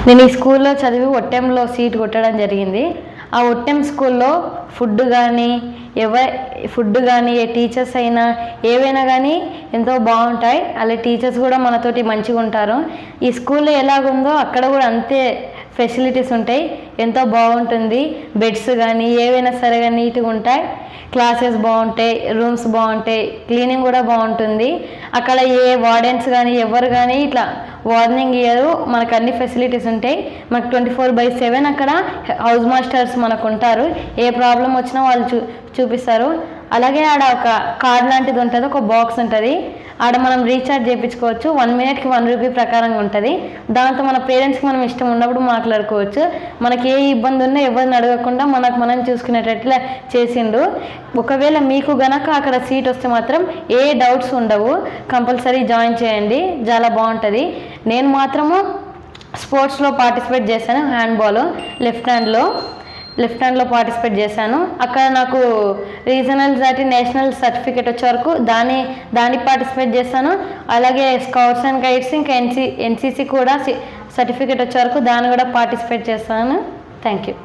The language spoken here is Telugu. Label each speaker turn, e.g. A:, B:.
A: నేను ఈ స్కూల్లో చదివి ఒట్టెంలో సీట్ కొట్టడం జరిగింది. ఆ ఒట్టెం స్కూల్లో ఫుడ్ కానీ ఏ టీచర్స్ అయినా ఏవైనా కానీ ఎంతో బాగుంటాయి. అలా టీచర్స్ కూడా మనతోటి మంచిగా ఉంటారు. ఈ స్కూల్లో ఎలాగుందో అక్కడ కూడా అంతే ఫెసిలిటీస్ ఉంటాయి. ఎంతో బాగుంటుంది. బెడ్స్ కానీ ఏవైనా సరే కానీ నీట్గా ఉంటాయి. క్లాసెస్ బాగుంటాయి, రూమ్స్ బాగుంటాయి, క్లీనింగ్ కూడా బాగుంటుంది. అక్కడ ఏ వార్డెన్స్ కానీ ఎవరు కానీ ఇట్లా వార్నింగ్ ఇయ్యరు. మనకు అన్ని ఫెసిలిటీస్ ఉంటాయి. మనకు 24/7 అక్కడ హౌస్ మాస్టర్స్ మనకు ఉంటారు. ఏ ప్రాబ్లం వచ్చినా వాళ్ళు చూపిస్తారు. అలాగే ఆడ ఒక కార్డ్ లాంటిది ఉంటుంది, ఒక బాక్స్ ఉంటుంది. ఆడ మనం రీఛార్జ్ చేయించుకోవచ్చు. 1 మినిట్కి 1 రూపీ ప్రకారంగా ఉంటుంది. దాంతో మన పేరెంట్స్కి మనం ఇష్టం ఉన్నప్పుడు మాట్లాడుకోవచ్చు. మనకి ఏ ఇబ్బంది ఉన్నా ఎవరిని అడగకుండా మనం చూసుకునేటట్లా చేసిండు. ఒకవేళ మీకు గనక అక్కడ సీట్ వస్తే మాత్రం ఏ డౌట్స్ ఉండవు. కంపల్సరీ జాయిన్ చేయండి, చాలా బాగుంటుంది. నేను మాత్రము స్పోర్ట్స్లో పార్టిసిపేట్ చేశాను. హ్యాండ్బాల్ లెఫ్ట్ హ్యాండ్లో పార్టిసిపేట్ చేశాను. అక్కడ నాకు రీజనల్ దాటి నేషనల్ సర్టిఫికేట్ వచ్చే వరకు దాన్ని పార్టిసిపేట్ చేశాను. అలాగే స్కౌట్స్ అండ్ గైడ్స్ ఇంకా ఎన్సీసీ కూడా సర్టిఫికేట్ వచ్చే వరకు దాన్ని కూడా పార్టిసిపేట్ చేస్తాను. Thank you.